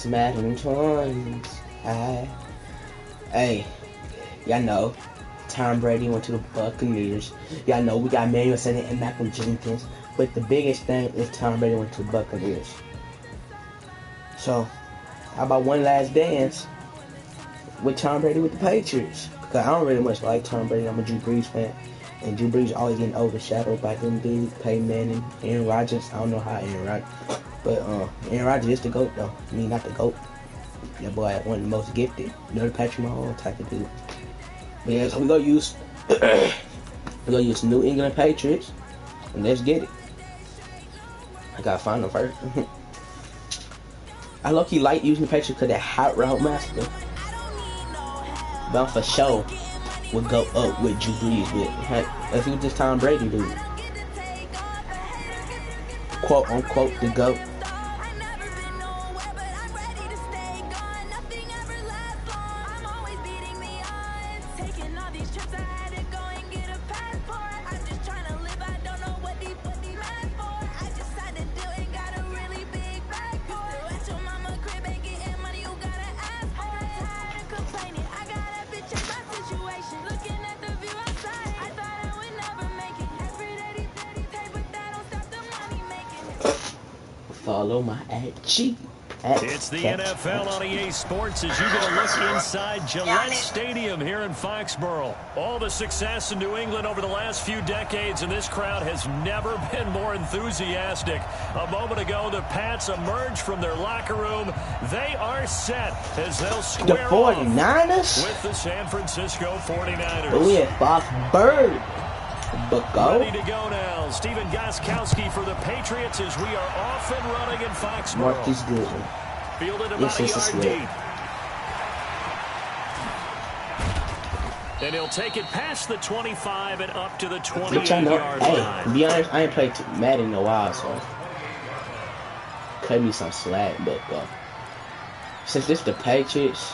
Madden times. Hey, y'all know Tom Brady went to the Buccaneers. Y'all know we got Emmanuel Sanders and Malcolm Jenkins. But the biggest thing is Tom Brady went to the Buccaneers. So, how about one last dance with Tom Brady with the Patriots? Because I don't really much like Tom Brady. I'm a Drew Brees fan. And Drew Brees always getting overshadowed by them dudes, Peyton Manning, Aaron Rodgers. I don't know how Aaron Rodgers. But Aaron Rodgers is the GOAT, though. I mean, not the GOAT. That boy one of the most gifted. You know, Patrick Mahomes type of dude. But yeah, so we're going to use New England Patriots. And let's get it. I got to find them first. I low-key like using the Patriots because they're hot route master. But for sure would go up with Drew Brees with. If he was just Tom Brady, dude. Quote unquote the GOAT. Follow my IG. It's the NFL on EA Sports as you get a look inside Gillette Stadium here in Foxborough. All the success in New England over the last few decades, and this crowd has never been more enthusiastic. A moment ago, the Pats emerged from their locker room. They are set as they'll square the 49ers with the San Francisco 49ers. Oh yeah, Foxborough. Ready to go now. Stephen Gostkowski for the Patriots as we are off and running in Foxborough. Marquis good. Fielded about a yard deep. And he'll take it past the 25 and up to the 28-yard line. To be honest, I ain't played Madden in a while, so cut me some slack. But since this the Patriots,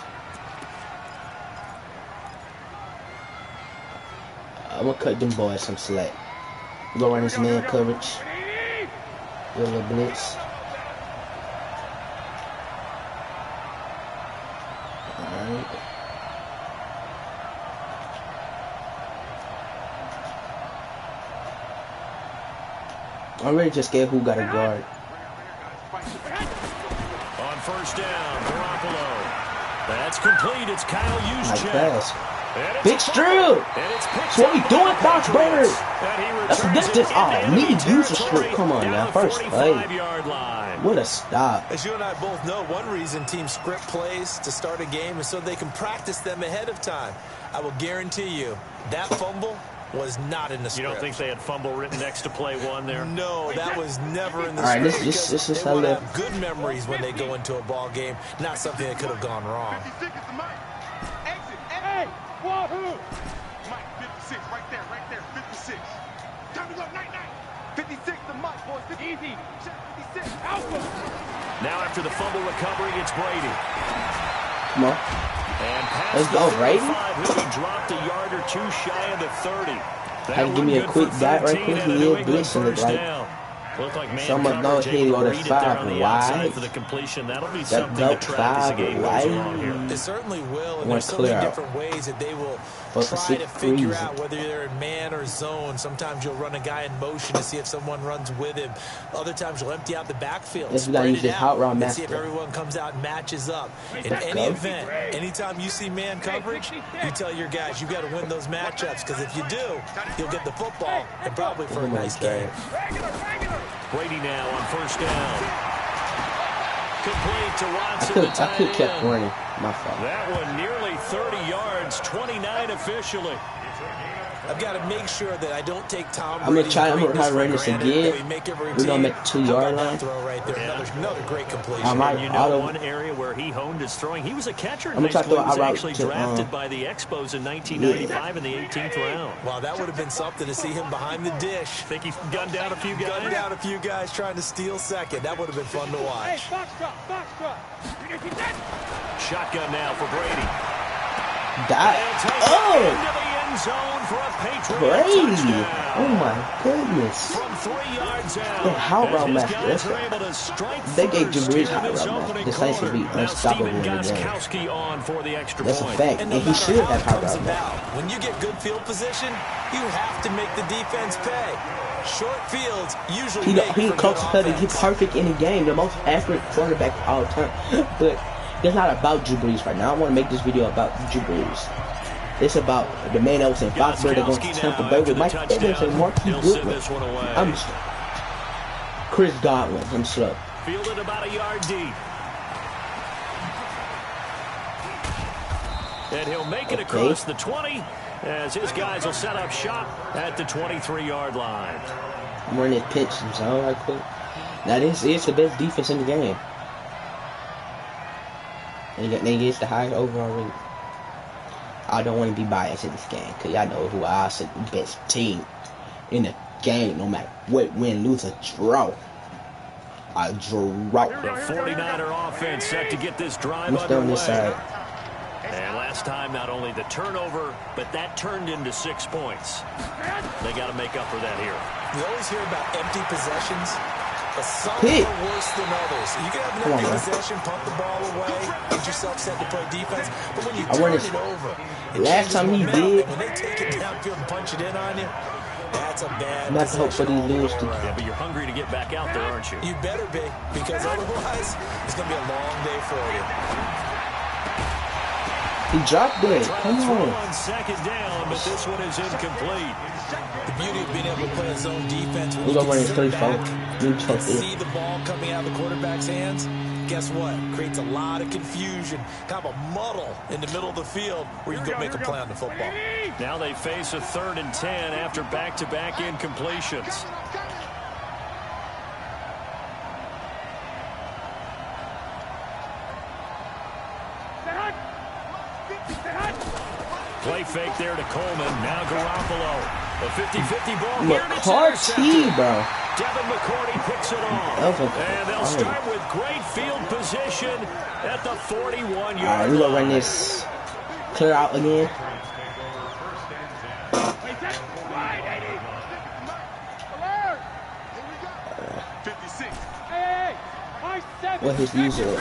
I'm gonna cut them boys some slack. Go run this man coverage. A little blitz. Alright. I'm really just scared who got a guard. On first down, Garoppolo. That's complete. It's Kyle Juszczyk. Big Strew! That's what we doing, Foxborough! That's this need to use a strip. Come on now, first play. What a stop. As you and I both know, one reason teams script plays to start a game is so they can practice them ahead of time. I will guarantee you, that fumble was not in the script. You don't think they had fumble written next to play one there? No, that was never in the script. Alright, this is how they have good memories when they go into a ball game, not something that could have gone wrong. Wahoo! Mike, 56, right there, 56. Time to go, night. 56 to Mike, boys, 50. Easy. 56, Alpha. Now after the fumble recovery, it's Brady. Come on. And let's go, Brady. Who dropped a yard or two shy of the 30. Hey, give me a quick dot right quick. He is blitzing it like. Someone know he go to 5 wide. For the completion, that'll be something to track as the game goes along here. It certainly will, and there's so many different ways that they will try to figure out whether they're in man or zone. Sometimes you'll run a guy in motion to see if someone runs with him. Other times you'll empty out the backfield, spread it out, and see if everyone comes out and matches up. In any event, anytime you see man coverage, you tell your guys you got to win those matchups, because if you do, you'll get the football and probably for a nice game. Brady now on first down. Complete to Watson. I could have kept running. My fault. That one nearly 30 yards, 29 officially. I've got to make sure that I don't take Tom Brady. I'm going to try to run this again. We're going to make the 2-yard line. Right there. Another great completion. You know, one area where he honed his throwing. He was a catcher in high school. He was actually drafted by the Expos in 1995 in the 18th round. Wow, that would have been something to see him behind the dish. Think he gunned down a few guys? Gunned down a few guys trying to steal second. That would have been fun to watch. Hey, box drop. Shotgun now for Brady. Oh! end zone for a Patriot Brady. touchdown. Oh my goodness. From 3 yards out. Yeah, how route master? They gave Jabriz high route master. The Saints would be unstoppable in the game. On for the extra That's a point. fact, and he should have high route master. When you get good field position, you have to make the defense pay. Short fields usually he comes to he perfect in the game, the most accurate quarterback of all time. But it's not about Jabriz right now. I want to make this video about Jabriz. It's about the man that was in Foxborough that goes to Tampa Bay with Mike Evans and Marquis Goodwin. I'm Chris Godwin. I'm slow. Fielded about a yard deep. And he'll make it across the 20 as his guys will set up shop at the 23-yard line. I'm running this pitch zone right quick. Now this is the best defense in the game. They get the highest overall rating. I don't want to be biased in this game because y'all know who I said the best team in the game, no matter what, win, lose, or draw. A draw. The 49er offense set to get this drive underway. On this side. And last time, not only the turnover, but that turned into 6 points. They got to make up for that here. We always hear about empty possessions, but some are worse than others. You can have an empty possession, pump the ball away, get yourself set to play defense, but when you turn it over, last time he did, when they take it downfield and punch it in on you, that's a bad not hope for these lose to. Yeah, but you're hungry to get back out there, aren't you? You better be, because otherwise, it's going to be a long day for you. He dropped it. Come on. On second down, but this one is incomplete. The beauty of being able to play his own defense when you can sit back and see the ball coming out of the quarterback's hands, guess what? Creates a lot of confusion, kind of a muddle in the middle of the field where you can go make a play on the football. Now they face a 3rd and 10 after back-to-back incompletions. Play fake there to Coleman. Now Garoppolo. A 50-50 ball. McCarthy, bro. Devin McCourty picks it off. And they'll start with great field position at the 41-yard line. All right, we're going to run this clear out again. What his usual?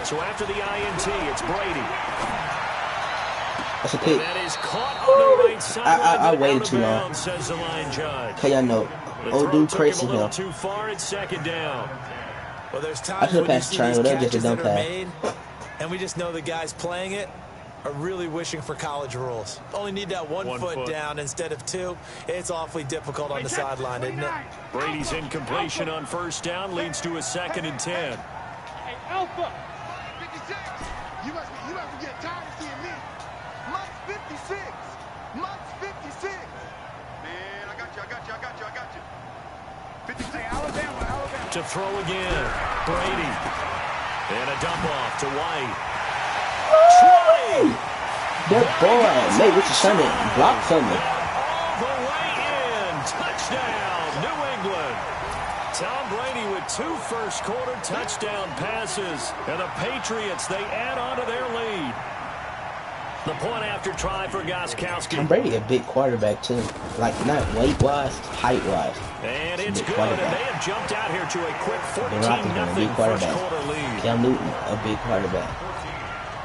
So after the INT, it's Brady. That's a pick. That is caught on the right side. I waited too long. Says the line judge. Okay, I know. Oh, dude, crazy him. him. Too far at second down. Well, there's I times should have when you passed see triangle. these That just a catches dumb that are pass. made, and we just know the guys playing it are really wishing for college rules. Only need that one foot down instead of 2. It's awfully difficult on the sideline, isn't it? Brady's incompletion on first down leads to a 2nd and 10. Hey, Alpha. 56. You must be getting tired of seeing me. Mike's 56. Mike's 56. Man, I got you. 56. Alabama. To throw again. Brady. And a dump off to White. That boy, mate, what you Sunday? Block something. All the way in. Touchdown, New England. Tom Brady with 2 first-quarter touchdown passes. And the Patriots, they add on to their lead. The point after try for Gostkowski. Tom Brady a big quarterback, too. Like, not weight-wise, height-wise. And it's good, and they have jumped out here to a quick 14-0 first-quarter lead. Cam Newton, a big quarterback.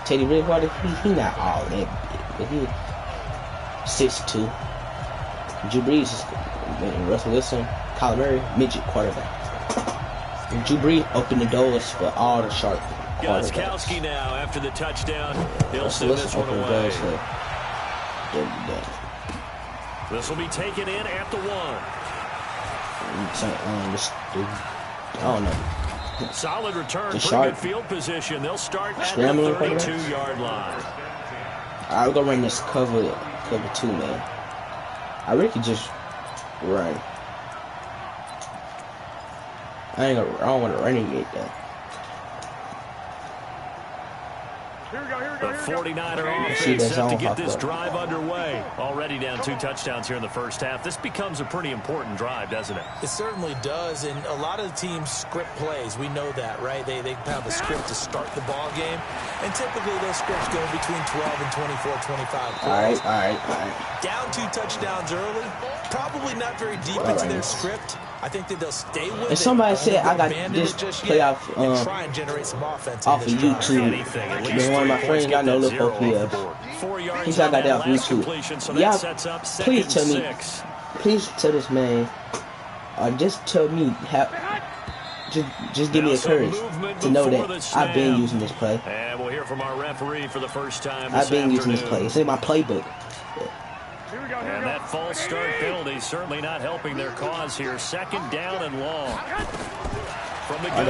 Teddy Bridgewater, he not all that big, but he 6'2". Drew Brees, Russell Wilson, Kyler Murray, midget quarterback. And Drew Brees opened the doors for all the sharp quarterbacks. Gostkowski now after the touchdown. He'll send this one away. This will be taken in at the 1. I don't know. Solid return, pretty good field position. They'll start at the 32-yard line. I'll go run this cover 2, man. I really could just run. I don't want to run it yet, though. The 49er offense set to get this drive underway. Already down 2 touchdowns here in the first half. This becomes a pretty important drive, doesn't it? It certainly does, and a lot of the teams script plays. We know that, right? They have a script to start the ball game, and typically those scripts go between 12 and 24, 25 plays. All right. Down 2 touchdowns early, probably not very deep into their script. I think that they'll stay with it. And somebody said I got this playoff try and generate some offense off of YouTube. Then one of my friends got no look OPF. He said I got that off YouTube. Y'all, please tell me, please tell this man, or just tell me just give me the courage to know that I've been using this play. And we'll hear from our referee for the first time. I've been using this play. It's in my playbook. And that false start penalty certainly not helping their cause here. 2nd down and long. From the gun,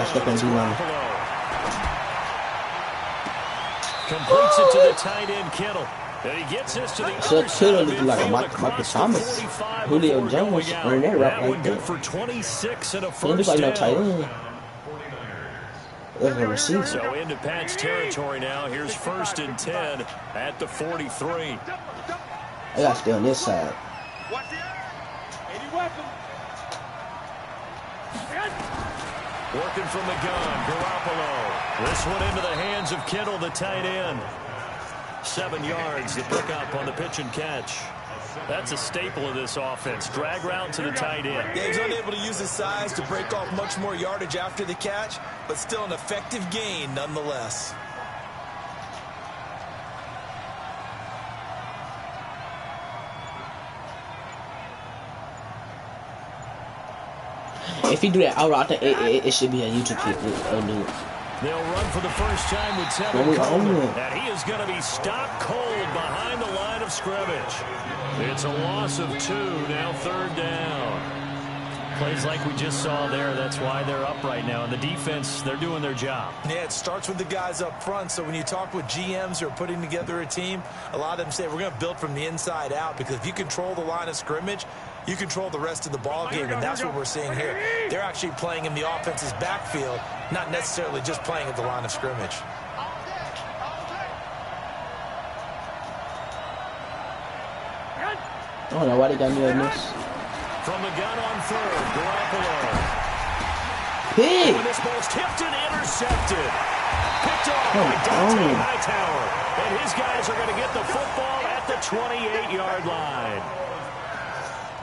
completes it to the tight end, Kittle. And he gets this to the other side of the like Michael Thomas. Julio Jones running that route like good that. for 26 and a He looks like no tight down. end. So into Pat's territory now. Here's 1st and 10 at the 43. I got to stay on this side. Working from the gun, Garoppolo. This one into the hands of Kittle, the tight end. 7 yards, the pickup on the pitch and catch. That's a staple of this offense. Drag route to the tight end. Yeah, he's unable to use his size to break off much more yardage after the catch, but still an effective gain nonetheless. If you do that outright, I think it should be a YouTube clip. They'll run for the first time with Tevin Coleman. And he is going to be stopped cold behind the line of scrimmage. It's a loss of 2, now 3rd down. Plays like we just saw there. That's why they're up right now. And the defense, they're doing their job. Yeah, it starts with the guys up front. So when you talk with GMs who are putting together a team, a lot of them say we're going to build from the inside out, because if you control the line of scrimmage, you control the rest of the ball game, and that's what we're seeing here. They're actually playing in the offense's backfield, not necessarily just playing at the line of scrimmage. I don't know why they got me on this. From the gun on 3rd, Garoppolo. Hey! When this ball's tipped and intercepted. Picked off by Dante Hightower. And his guys are going to get the football at the 28-yard line.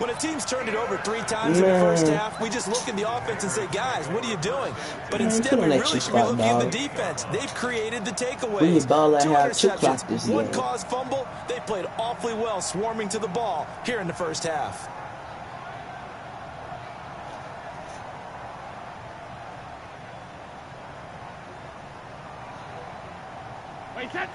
When a team's turned it over 3 times in the first half, we just look at the offense and say, guys, what are you doing? But instead, we really should be looking at the defense. They've created the takeaways. 2 interceptions, 1 caused fumble. They played awfully well swarming to the ball here in the first half.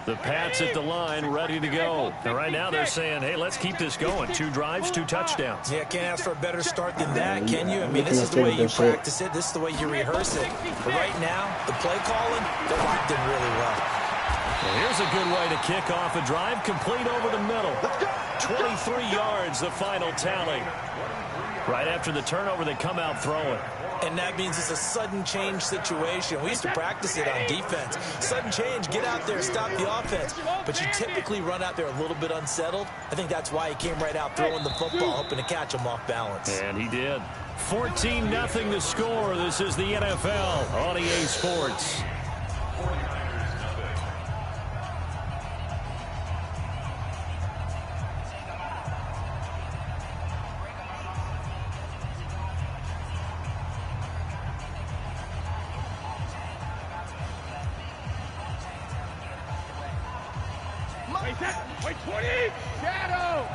The Pats at the line, ready to go. And right now they're saying, hey, let's keep this going. 2 drives, 2 touchdowns. Yeah, can't ask for a better start than that, can you? I mean, this is the way you practice it. This is the way you rehearse it. But right now, the play calling, they're locked in really well. Well, here's a good way to kick off a drive, complete over the middle. 23 yards, the final tally. Right after the turnover, they come out throwing. And that means it's a sudden change situation. We used to practice it on defense. Sudden change, get out there, stop the offense. But you typically run out there a little bit unsettled. I think that's why he came right out throwing the football, hoping to catch him off balance. And he did. 14-0 to score. This is the NFL on EA Sports. Wait, 20! Shadow!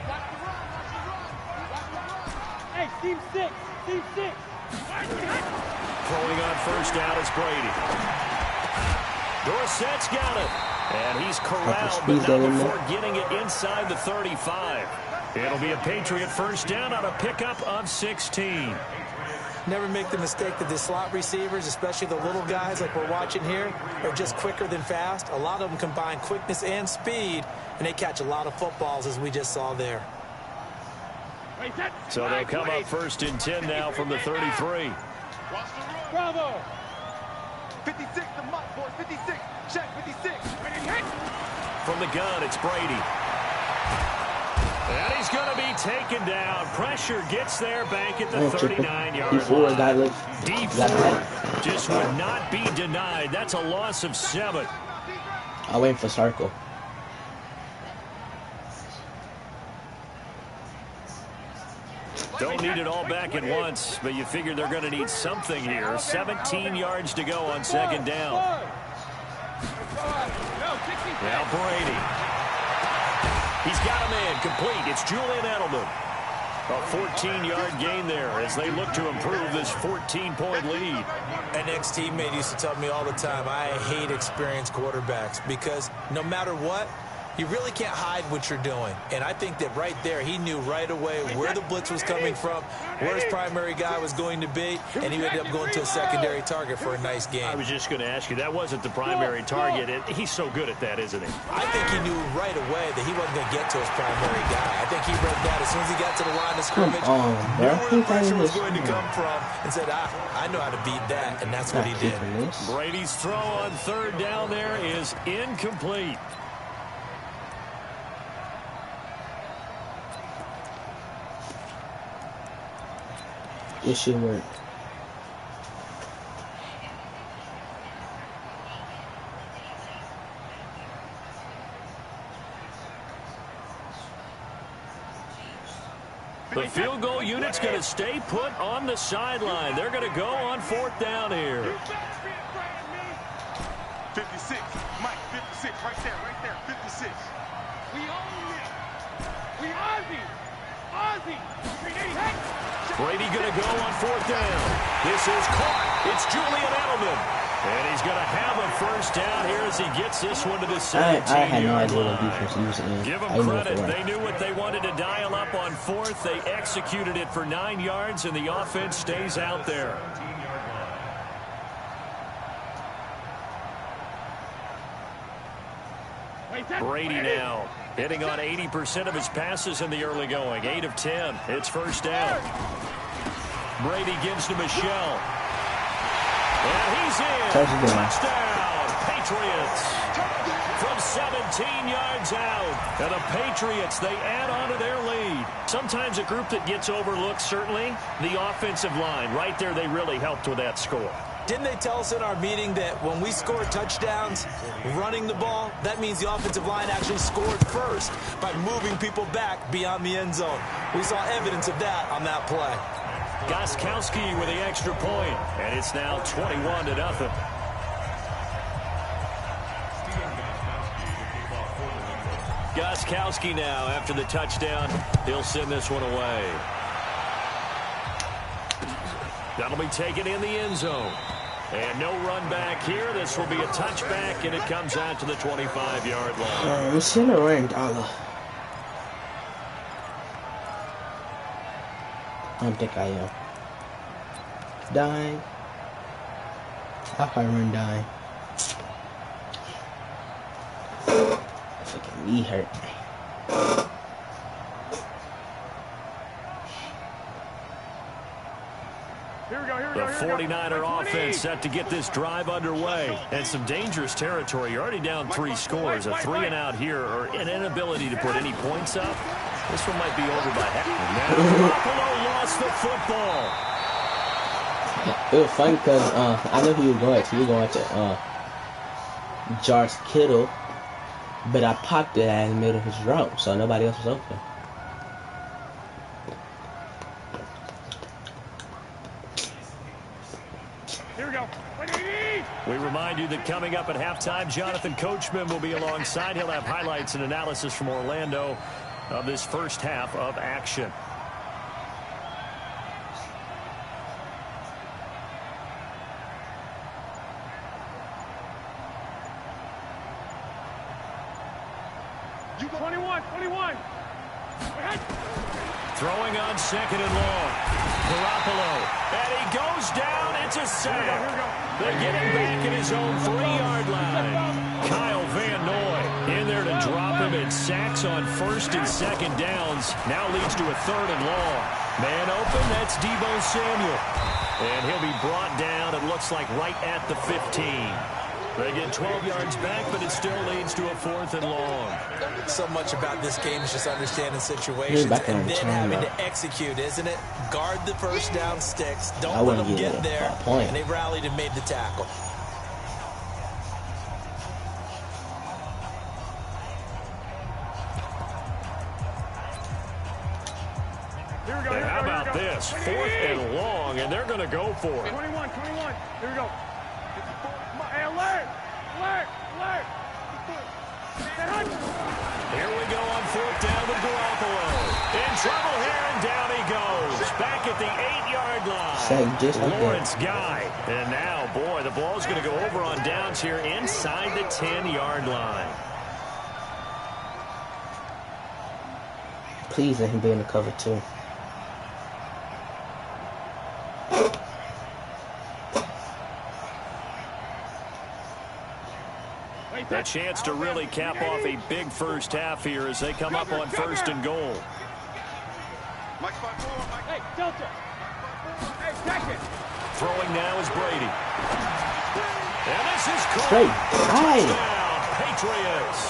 Watch the run, watch the run! Watch the run! Hey, team 6! Team 6! Throwing on first down is Brady. Dorsett's got it. And he's corralled, but not before getting it inside the 35. It'll be a Patriot first down on a pickup of 16. Never make the mistake that the slot receivers, especially the little guys like we're watching here, are just quicker than fast. A lot of them combine quickness and speed, and they catch a lot of footballs, as we just saw there. So they'll come up first and 10 now from the 33. Bravo! 56 to Mutt, boys. 56. Check, 56. from the gun, it's Brady. And he's going to be taken down. Pressure gets there back at the 39-yard line. Deep forward just would not be denied. That's a loss of 7. I'll wait for circle. Don't need it all back at once, but you figure they're going to need something here. 17 yards to go on second down. Now Brady. He's got a man complete. It's Julian Edelman. A 14-yard gain there as they look to improve this 14-point lead. An ex-teammate used to tell me all the time, I hate experienced quarterbacks because no matter what, you really can't hide what you're doing. And I think that right there, he knew right away where the blitz was coming from, where his primary guy was going to be, and he ended up going to a secondary target for a nice game. I was just going to ask you, that wasn't the primary target. He's so good at that, isn't he? I think he knew right away that he wasn't going to get to his primary guy. I think he read that as soon as he got to the line of scrimmage, knew where the pressure was going to come from, and said, I know how to beat that, and that's what he did. Brady's throw on third down there is incomplete. It should work. The field goal unit's going to stay put on the sideline. They're going to go on fourth down here. 56. Mike, 56. Right there. 56. We own it. We Ozzy. Brady going to go on fourth down. This is caught. It's Julian Edelman. And he's going to have a first down here as he gets this one to the 17-yard line. Give them credit. They knew what they wanted to dial up on fourth. They executed it for 9 yards, and the offense stays out there. Brady now hitting on 80% of his passes in the early going. 8 of 10. It's first down. Brady gives to Michelle. And he's in. Touchdown, Patriots. From 17 yards out. And the Patriots, they add on to their lead. Sometimes a group that gets overlooked, certainly, the offensive line. Right there, they really helped with that score. Didn't they tell us in our meeting that when we score touchdowns running the ball, that means the offensive line actually scored first by moving people back beyond the end zone? We saw evidence of that on that play. Gostkowski with the extra point, and it's now 21-0. Gostkowski now after the touchdown. He'll send this one away. That'll be taken in the end zone. And no run back here. This will be a touchback, and it comes out to the 25-yard line. It's in a ring, dollar. I don't think I am. Dying. How can I run dying? Fucking knee hurt. The 49er offense set to get this drive underway. And some dangerous territory. You're already down 3 scores. A 3-and-out here, or an inability to put any points up. This one might be over by half. Buffalo lost the football. It was funny because I know who you were going to. You were going to Jarvis Kittle, but I popped it in the middle of his route, so nobody else was open. We remind you that coming up at halftime, Jonathan Coachman will be alongside. He'll have highlights and analysis from Orlando of this first half of action. You 21. Throwing on second and long. Garoppolo. And he goes down. It's a sack. They're getting back at his own 3-yard line. Kyle Van Noy in there to drop him, and sacks on first and second downs. Now leads to a 3rd and long. Man open, that's Deebo Samuel. And he'll be brought down, it looks like, right at the 15. They get 12 yards back, but it still leads to a 4th and long. So much about this game is just understanding situations and then having to execute, isn't it? Guard the first down sticks. Don't let them get there. And they rallied and made the tackle. And how about this? 4th and long, and they're going to go for it. 21. Here we go. Hey, alert! Here we go on 4th down with Garoppolo. In trouble here, and down he goes. Back at the 8-yard line. Lawrence Guy. And now, boy, the ball's going to go over on downs here inside the 10-yard line. Please let him be in the cover, too. A chance to really cap off a big first half here as they come up on 1st and goal. Hey, Delta. Hey, second. Throwing now is Brady. And this is Great. Patriots.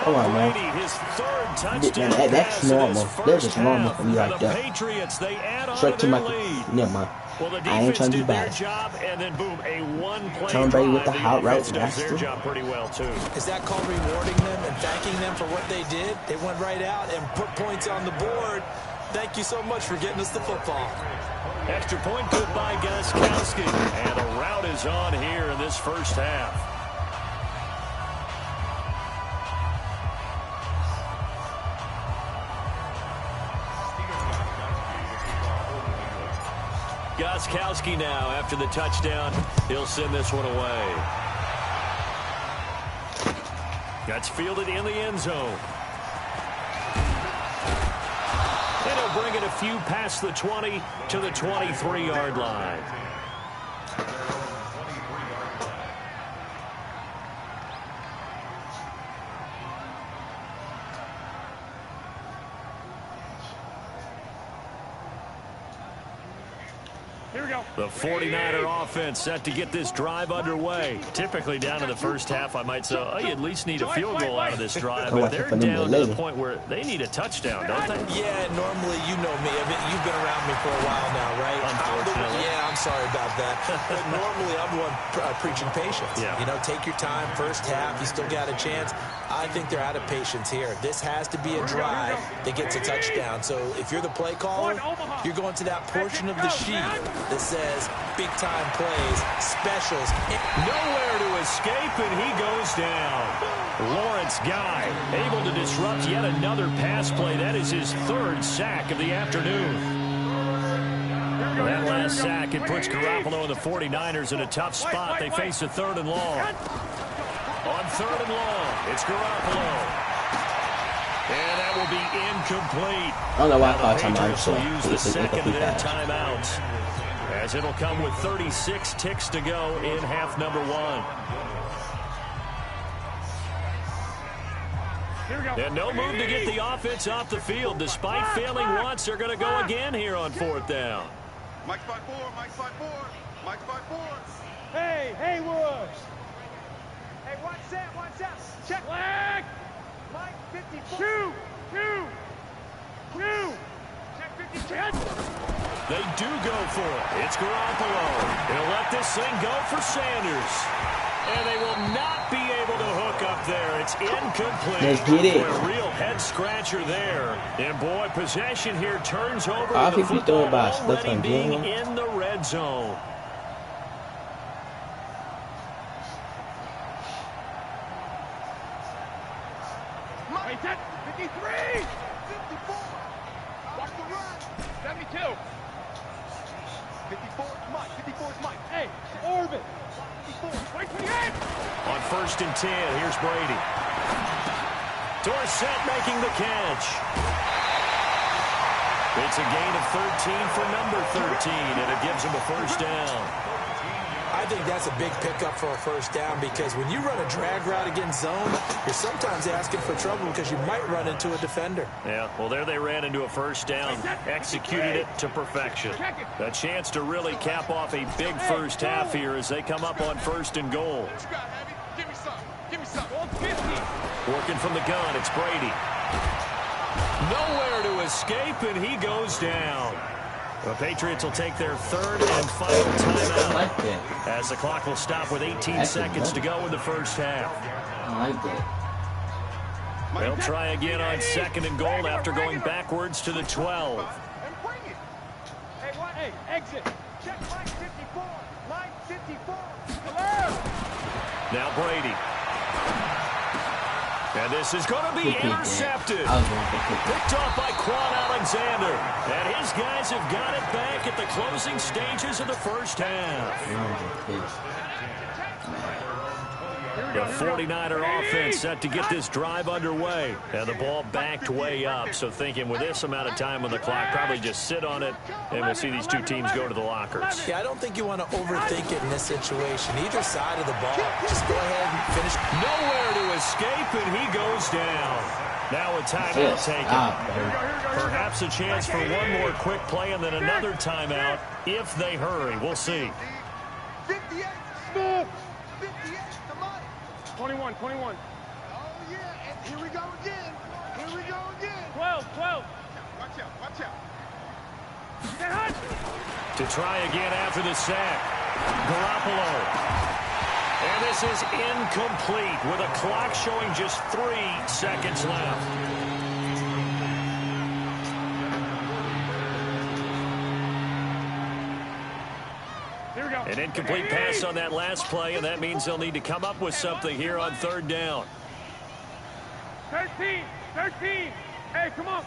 Come on, man. Brady, his 3rd touchdown. That's normal. That's just normal for me like that. Patriots, they add on Straight to my lead. never mind. Well, the I ain't trying to do bad. job, and then boom, a one-play Tom Brady with the hot route. does their job pretty well too. Is that called rewarding them and thanking them for what they did? They went right out and put points on the board. Thank you so much for getting us the football. Extra point good by Gostkowski, and a route is on here in this first half. Gostkowski now after the touchdown. He'll send this one away. That's fielded in the end zone. And he'll bring it a few past the 20 to the 23-yard line. The 49er offense set to get this drive underway. Typically down to the first half, I might say, oh, you at least need a field goal out of this drive. But they're down to the point where they need a touchdown, don't they? Yeah, normally, you know me. I mean, you've been around me for a while now, right? Unfortunately. Yeah, I'm sorry about that. But normally, I'm the one preaching patience. Yeah. You know, take your time. First half, you still got a chance. I think they're out of patience here. This has to be a drive that gets a touchdown. So if you're the play caller, you're going to that portion of the sheet that says big-time plays, specials. Nowhere to escape, and he goes down. Lawrence Guy able to disrupt yet another pass play. That is his 3rd sack of the afternoon. That last sack, it puts Garoppolo and the 49ers in a tough spot. They face a 3rd and long. On 3rd and long, it's Garoppolo. And that will be incomplete. I don't know why I caught Patriots will use the second of their timeouts, as it'll come with 36 ticks to go in half number 1. And no move to get the offense off the field. Despite failing once, they're going to go again here on 4th down. Mike's by 4, Mike's by 4, Mike's by 4. Hey, Haywood. Hey, watch that. Check. Flag. Mike, 54. Two. Check 56. They do go for it. It's Garoppolo. He'll let this thing go for Sanders. And they will not be able to hook up there. It's incomplete. Let's get it. A real head-scratcher there. And, boy, possession here turns over I with think the we throw it by football stuff already and being doing in the red zone. Mike, 53. 54. Watch the run. 72. 54 is Mike. 54 is Mike. Hey, Orbit. 54. 28. On 1st and 10, here's Brady. Dorsett making the catch. It's a gain of 13 for number 13, and it gives him a 1st down. I think that's a big pickup for a first down because when you run a drag route against zone, you're sometimes asking for trouble because you might run into a defender. Yeah, well, there they ran into a first down, executed it to perfection. A chance to really cap off a big first half here as they come up on 1st and goal. Give me some. Give me some. Working from the gun, it's Brady. Nowhere to escape, and he goes down. The Patriots will take their 3rd and final timeout as the clock will stop with 18 seconds to go in the first half. I like that. They'll try again on 2nd and goal after going backwards to the 12. Hey, exit. Check line 54. Line 54. Now Brady. And this is going to be intercepted. Picked off by Quan Alexander. And his guys have got it back at the closing stages of the first half. The 49er offense set to get this drive underway. And the ball backed way up. So thinking with this amount of time on the clock, probably just sit on it, and we'll see these two teams go to the lockers. Yeah, I don't think you want to overthink it in this situation. Either side of the ball, just go ahead and finish. Nowhere to escape, and he goes down. Now a timeout taken. Perhaps a chance for one more quick play and then another timeout if they hurry. We'll see. 58. Smooth. 58. 21. Oh, yeah. And here we go again. 12. Watch out. To try again after the sack. Garoppolo. And this is incomplete with a clock showing just 3 seconds left. An incomplete pass on that last play, and that means they'll need to come up with something here on 3rd down. 13. Hey, come on.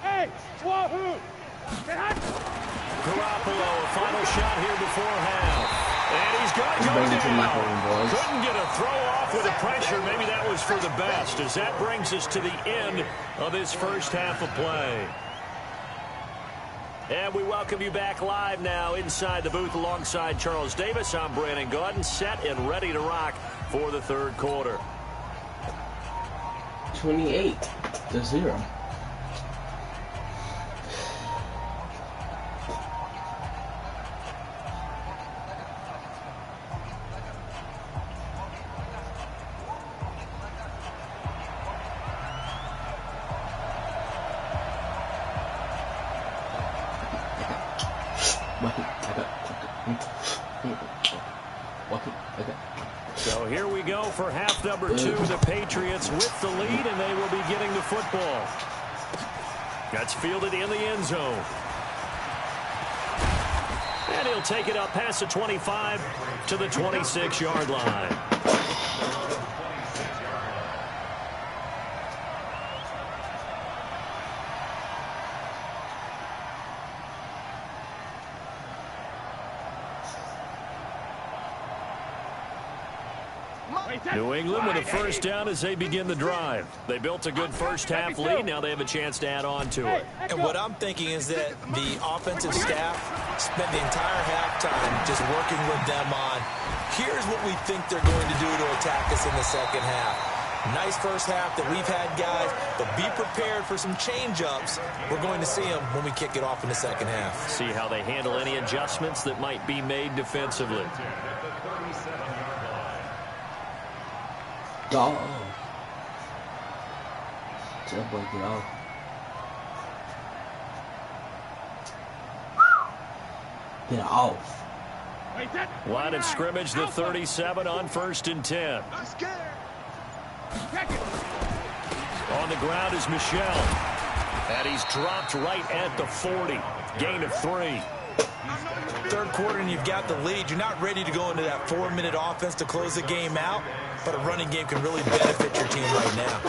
Hey, wahoo. Garoppolo, a final shot here before half. And he's got to go down. Couldn't get a throw off with the pressure. Maybe that was for the best, as that brings us to the end of this first half of play. And we welcome you back live now inside the booth alongside Charles Davis. I'm Brandon Gaudin, set and ready to rock for the 3rd quarter. 28-0. So here we go for half number 2. The Patriots with the lead, and they will be getting the football. That's fielded in the end zone. And he'll take it up past the 25 to the 26-yard line. New England with a first down as they begin the drive. They built a good first half lead. Now they have a chance to add on to it. And what I'm thinking is that the offensive staff spent the entire halftime just working with them on, here's what we think they're going to do to attack us in the second half. Nice first half that we've had, guys, but be prepared for some change-ups. We're going to see them when we kick it off in the second half. See how they handle any adjustments that might be made defensively. Go. Just break it off. Get off. Line of scrimmage, the 37 on 1st and 10. I'm scared. On the ground is Michel. And he's dropped right at the 40. Gain of 3. Third quarter and you've got the lead. You're not ready to go into that 4-minute offense to close the game out, but a running game can really benefit your team right now.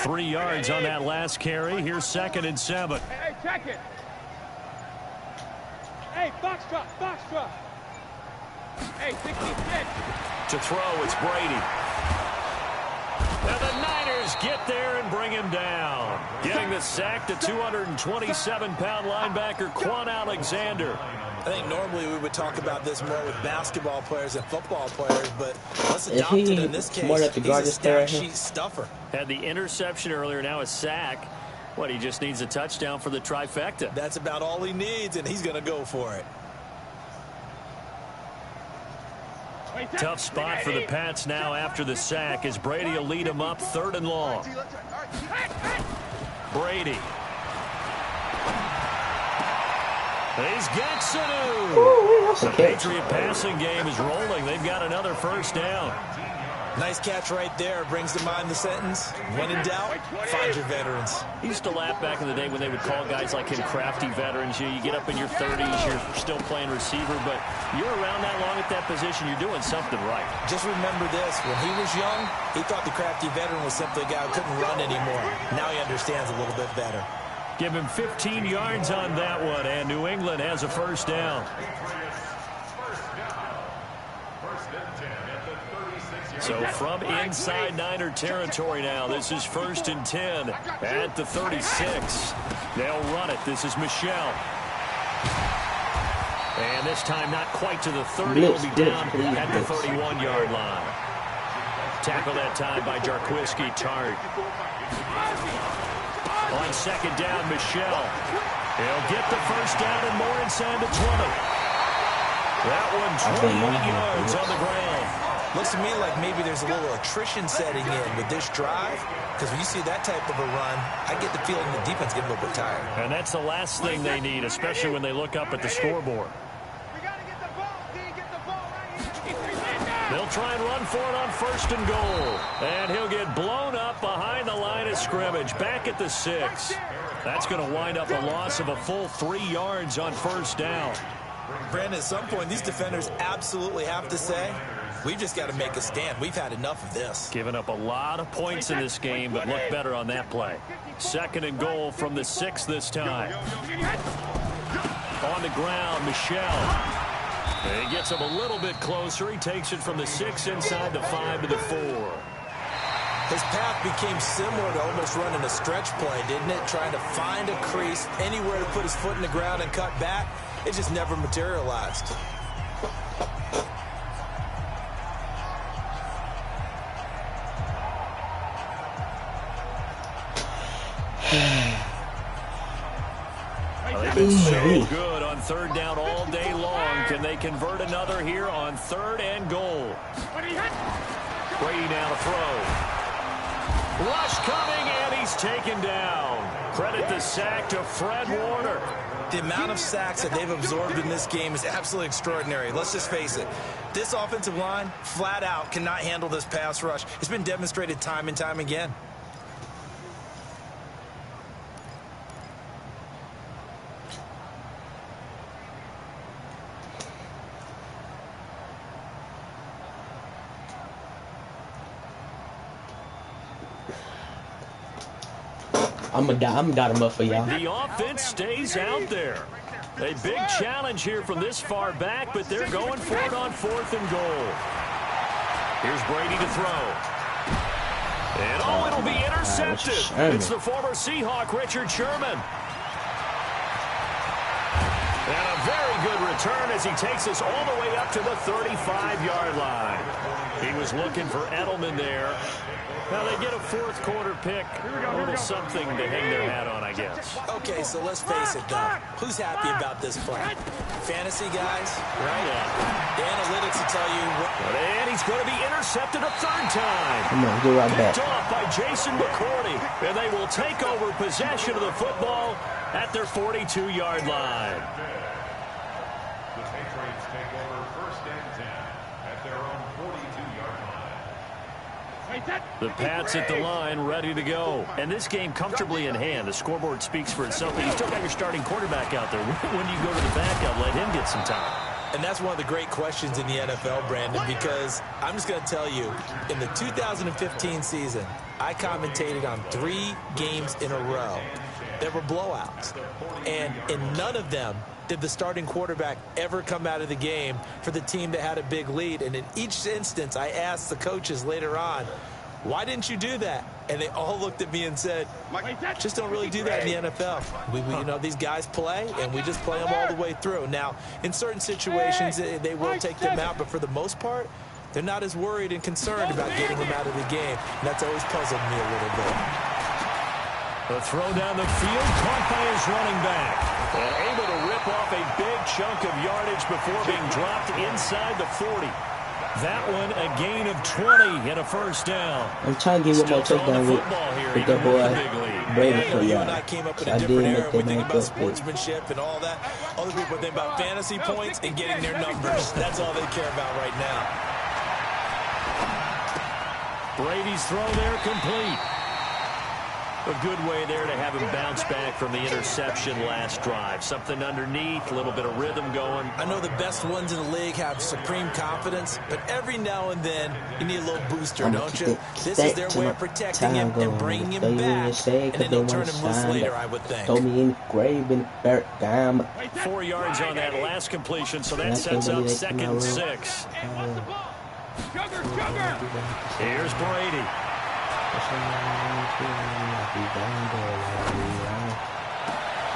3 yards on that last carry. Here's 2nd and 7. Hey, check it. Hey, box drop. Hey, 66. To throw, it's Brady. And the Niners just get there and bring him down. Getting the sack to 227-pound linebacker Quan Alexander. I think normally we would talk about this more with basketball players and football players, but let's adopt it in this case. He's a stat sheet stuffer. Had the interception earlier, now a sack. What, he just needs a touchdown for the trifecta. That's about all he needs, and he's going to go for it. Tough spot for the Pats now after the sack as Brady will lead him up 3rd and long. Brady. He's got Sanu. The Patriot passing game is rolling. They've got another first down. Nice catch right there. Brings to mind the sentence, when in doubt, find your veterans. He used to laugh back in the day when they would call guys like him crafty veterans. You get up in your 30s, you're still playing receiver, but you're around that long at that position, you're doing something right. Just remember this. When he was young, he thought the crafty veteran was simply a guy who couldn't run anymore. Now he understands a little bit better. Give him 15 yards on that one, and New England has a first down. So from inside Niner territory now, this is 1st and 10 at the 36. They'll run it. This is Michelle. And this time not quite to the 30. He'll be down at the 31-yard line. Tackle that time by Jarquiski Tart. On 2nd down, Michelle. He'll get the first down and more inside the 20. That one 28 yards on the ground. Looks to me like maybe there's a little attrition setting in with this drive, because when you see that type of a run, I get the feeling the defense getting a little bit tired. And that's the last thing they need, especially when they look up at the scoreboard. They'll try and run for it on 1st and goal. And he'll get blown up behind the line of scrimmage, back at the 6. That's going to wind up a loss of a full 3 yards on 1st down. Brandon, at some point, these defenders absolutely have to say, we've just got to make a stand. We've had enough of this. Giving up a lot of points in this game, but look better on that play. 2nd and goal from the 6 this time. On the ground, Michelle. He gets him a little bit closer. He takes it from the 6 inside the 5 to the 4. His path became similar to almost running a stretch play, didn't it? Trying to find a crease, anywhere to put his foot in the ground and cut back. It just never materialized. They've been so good on 3rd down all day long. Can they convert another here on 3rd and goal? Brady now to throw. Rush coming, and he's taken down. Credit the sack to Fred Warner. The amount of sacks that they've absorbed in this game is absolutely extraordinary. Let's just face it. This offensive line, flat out, cannot handle this pass rush. It's been demonstrated time and time again. I'm gonna dot him up for y'all. The offense stays out there. A big challenge here from this far back, but they're going for it on 4th and goal. Here's Brady to throw. And it'll be intercepted. It's the former Seahawk, Richard Sherman. And a very good return as he takes us all the way up to the 35-yard line. He was looking for Edelman there. Now they get a 4th quarter pick. A little something to hang their hat on, I guess. Okay, so let's face it, though. Who's happy about this play? Fantasy guys, right? Yeah. The analytics will tell you what. And he's going to be intercepted a 3rd time. Come on, go right back. Picked off by Jason McCourty. And they will take over possession of the football at their 42-yard line. The Patriots take over 1st and 10 at their own 42-yard line. The Pats at the line, ready to go. And this game comfortably in hand. The scoreboard speaks for itself, but you still got your starting quarterback out there. When do you go to the backup, let him get some time? And that's one of the great questions in the NFL, Brandon, because I'm just going to tell you, in the 2015 season, I commentated on 3 games in a row. There were blowouts. And in none of them did the starting quarterback ever come out of the game for the team that had a big lead. And in each instance, I asked the coaches later on, why didn't you do that? And they all looked at me and said, just don't really do that in the NFL. You know, these guys play, and we just play them all the way through. Now, in certain situations, they will take them out, but for the most part, they're not as worried and concerned about getting them out of the game. And that's always puzzled me a little bit. The throw down the field, caught by his running back. And able to rip off a big chunk of yardage before being dropped inside the 40. That one, a gain of 20 and a first down. I'm trying to give one more touchdown with that boy Brady for y'all. I came up in a different era. We think about sportsmanship and all that. Other people think about fantasy points and getting their numbers. That's all they care about right now. Brady's throw there complete. A good way there to have him bounce back from the interception last drive. Something underneath, a little bit of rhythm going. I know the best ones in the league have supreme confidence, but every now and then you need a little booster, don't you? This is their way of protecting him and bringing him back, and then they'll turn him loose later, I would think. Throw me in grave and 4 yards on that last completion, so that sets up 2nd and 6. Here's Brady.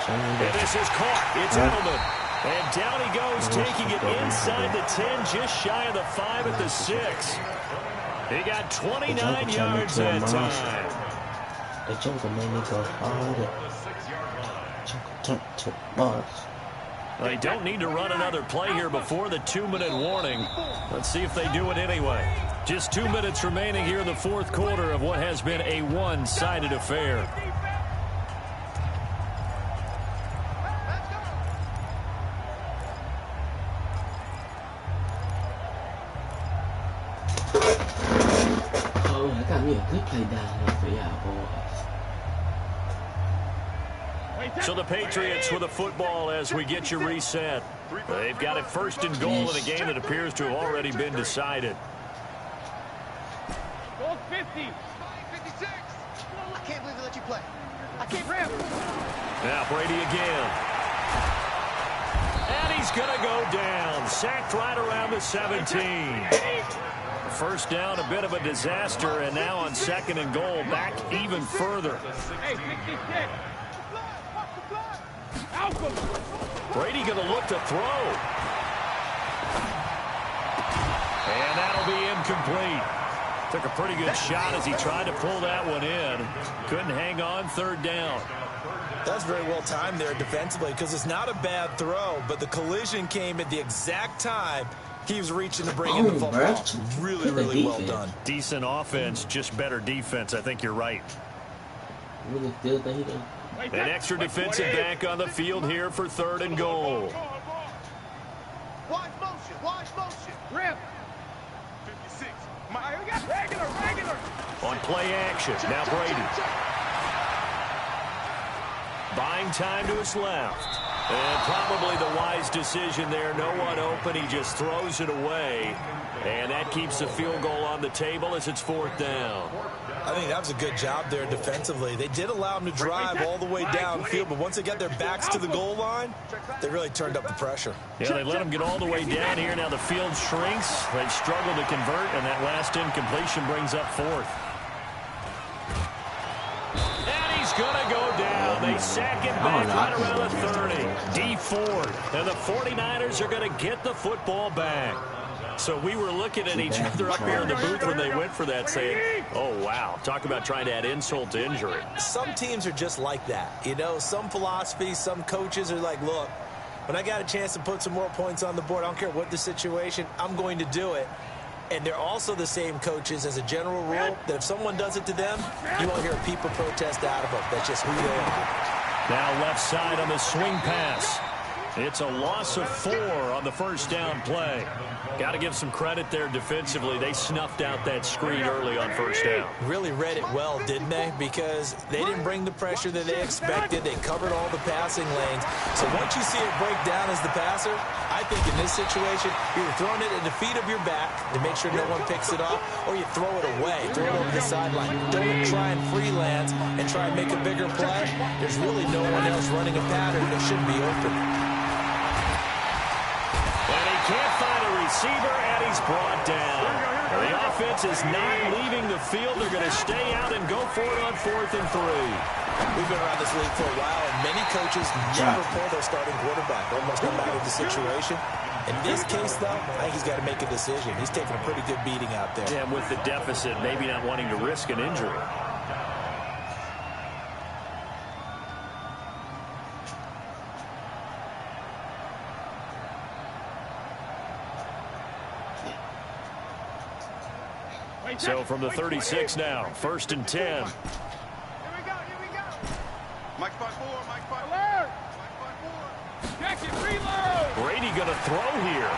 And this is caught. It's Edelman. And down he goes, taking it inside the 10, just shy of the 5 at the 6. He got 29 yards that time. The Joker made me go harder. They don't need to run another play here before the 2-minute warning. Let's see if they do it anyway. Just 2 minutes remaining here in the 4th quarter of what has been a one-sided affair. Oh, I got me a good play down here for y'all boys. So the Patriots with the football as we get you reset. They've got it 1st and goal in a game that appears to have already been decided. 50. 56. I can't believe they let you play. I can't grab. Now Brady again. And he's going to go down. Sacked right around the 17. First down, a bit of a disaster, and now on 2nd and goal, back even further. Hey, 56. Brady going to look to throw. And that'll be incomplete. Took a pretty good shot as he tried to pull that one in. Couldn't hang on 3rd down. That's very well timed there defensively because it's not a bad throw, but the collision came at the exact time he was reaching to bring in the football. Really, really well done. Decent offense, just better defense. I think you're right. An extra defensive back on the field here for 3rd and goal. Watch motion. Watch motion. Rip. 56. We got regular. On play action. Now Brady. Buying time to his left. And probably the wise decision there. No one open. He just throws it away. And that keeps the field goal on the table as it's 4th down. I think that was a good job there defensively. They did allow him to drive all the way downfield, but once they got their backs to the goal line, they really turned up the pressure. Yeah, they let him get all the way down here. Now the field shrinks. They've struggled to convert, and that last incompletion brings up 4th. And he's going to go down. They sack him back right around the 30. D Ford. And the 49ers are going to get the football back. So we were looking at each other up here in the booth when they went for that, saying, oh, wow, talk about trying to add insult to injury. Some teams are just like that. You know, some philosophies, some coaches are like, look, when I got a chance to put some more points on the board, I don't care what the situation, I'm going to do it. And they're also the same coaches as a general rule that if someone does it to them, you won't hear people protest out of them. That's just who they are. Now left side on the swing pass. It's a loss of 4 on the first down play. Got to give some credit there defensively. They snuffed out that screen early on first down. Really read it well, didn't they? Because they didn't bring the pressure that they expected. They covered all the passing lanes. So once you see it break down as the passer, I think in this situation, you're throwing it at the feet of your back to make sure no one picks it off, or you throw it away, throw it over the sideline. Don't try and freelance and try and make a bigger play. There's really no one else running a pattern that should be open. And he can't find a receiver. receiver, and he's brought down. The offense is not leaving the field. They're going to stay out and go for it on 4th and 3. We've been around this league for a while, and many coaches never pull their starting quarterback. Almost come back to the situation. In this case, though, I think he's got to make a decision. He's taking a pretty good beating out there. Yeah, with the deficit, maybe not wanting to risk an injury. So from the 36 now, 1st and 10. Here we go. Mike's by 4, Mike's by 4. Mike's by 4. Check it, reload. Brady going to throw here.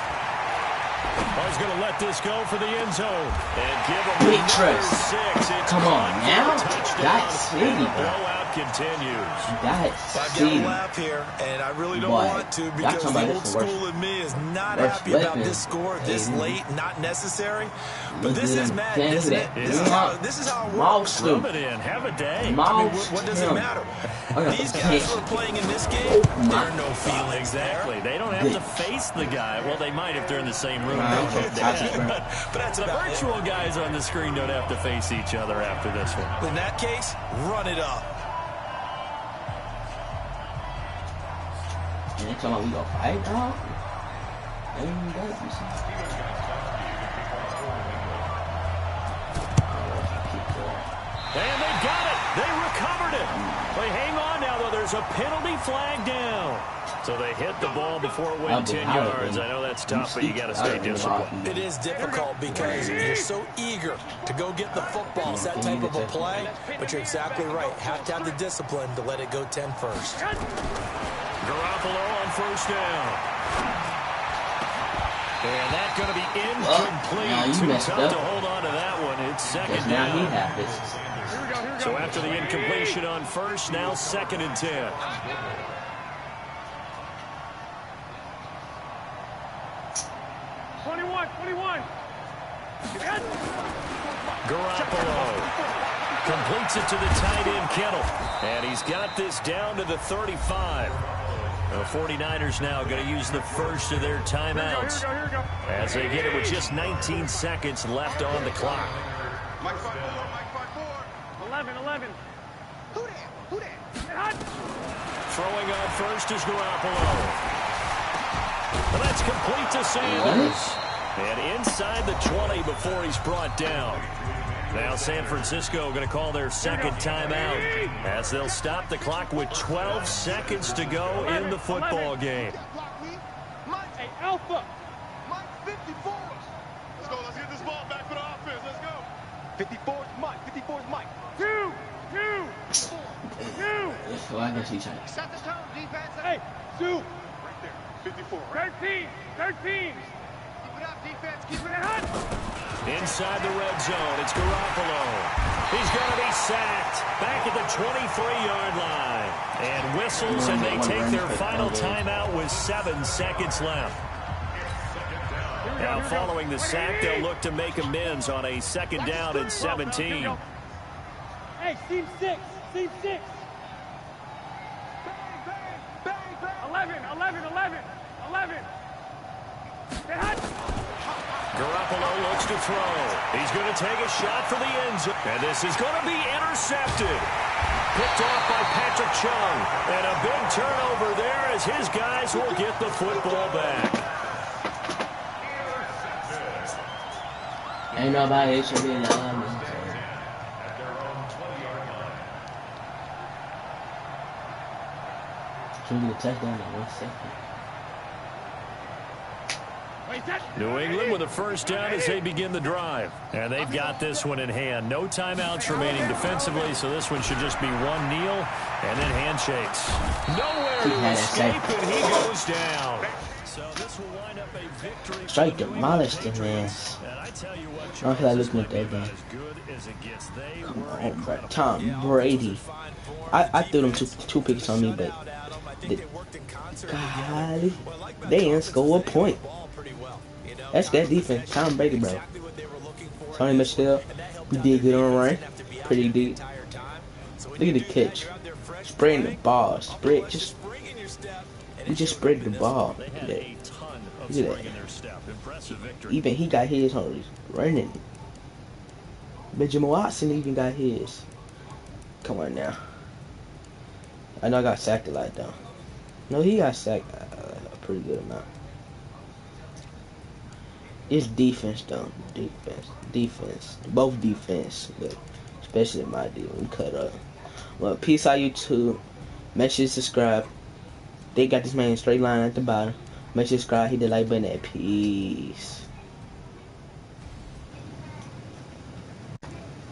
Oh, he's going to let this go for the end zone. And give him Big trust. 6. It's Come on now. touchdown. That's city, bro. Blowout continues. That's I've got city. to laugh here, and I really don't Boy, want to because talking the about old this worst- school in me is not worst happy about weapon. this score this Amen. late, not necessary. But Look this at is him. Madden, Can't isn't do it? that. This is how it Mouse works. him. Rub it in. Have a day. I mean, Mouse what does it him. matter? Okay, These guys who are playing in this game, there are no feelings Exactly. They don't have to face the guy. Well, they might if they're in the same room. But that's The about it. virtual guys on the screen don't have to face each other after this one. In that case, run it up. And they talking about we gonna fight, dog? Ain't that you see? And they got it. They recovered it. They hang on now, though. There's a penalty flag down. So they hit the ball before it went 10 yards. I know that's tough, but you got to stay disciplined. It is difficult because you're so eager to go get the football. It's that type of a play, but you're exactly right. Have to have the discipline to let it go 10 first. Garoppolo on 1st down. And that's going to be incomplete. Now you Too messed tough up. to hold on to that one. It's 2nd Now he down. happens. So after the incompletion on 1st, now 2nd and 10. Garoppolo completes it to the tight end, Kittle. And he's got this down to the 35. The 49ers now going to use the first of their timeouts as they get it with just 19 seconds left on the clock. Mike's by 4, Mike's by 4. 11. Who that? Throwing on 1st is Garoppolo. And that's complete to Sanders. And inside the 20 before he's brought down. Now San Francisco going to call their 2nd timeout as they'll stop the clock with 12 seconds to go in the football game. Hey, Alpha. Mike's 54. Let's get this ball back for the offense. Let's go. 54 is Mike. 54 is Mike. 2. So I guess he's trying to. Set the tone, defense. Hey, 2. Right there. 54. 13. Keep it up, defense. Keep it up. Inside the red zone, it's Garoppolo. He's going to be sacked back at the 23-yard line. And whistles, and they take their final timeout with 7 seconds left. Now, following the sack, they'll look to make amends on a 2nd down and 17. Hey, team 6. 11. Garoppolo looks to throw. He's going to take a shot for the end zone. And this is going to be intercepted. Picked off by Patrick Chung. And a big turnover there as his guys will get the football back. Ain't nobody should be loving me. Should we get a touchdown in 1 second? New England with a 1st down as they begin the drive. And they've got this one in hand. No timeouts remaining defensively, so this one should just be one kneel and then handshakes. Nowhere to escape, and he goes down. So this will wind up a victory. Straight demolished him, man. I tell you what, I don't feel like looking at that game. as good as it gets. They Come were on, bro. Tom Brady. I threw them two picks on me, but God, they didn't score a point. That's that defense. Tom Brady, bro. Tony Michelle, we did good on run. Pretty deep. Look at the catch. Spraying the ball. Spread. Just He just spread the ball. They had a ton of Look at spring in their step. Impressive victory. Even he got his on running. Benjamin Watson even got his. Come on now. I know I got sacked a lot though. No, he got sacked a pretty good amount. It's defense though. Defense. Both defense, but especially my deal. We cut up. Well, peace out YouTube. Make sure you subscribe. They got this man straight line at the bottom. Make sure you subscribe, hit the like button, and peace.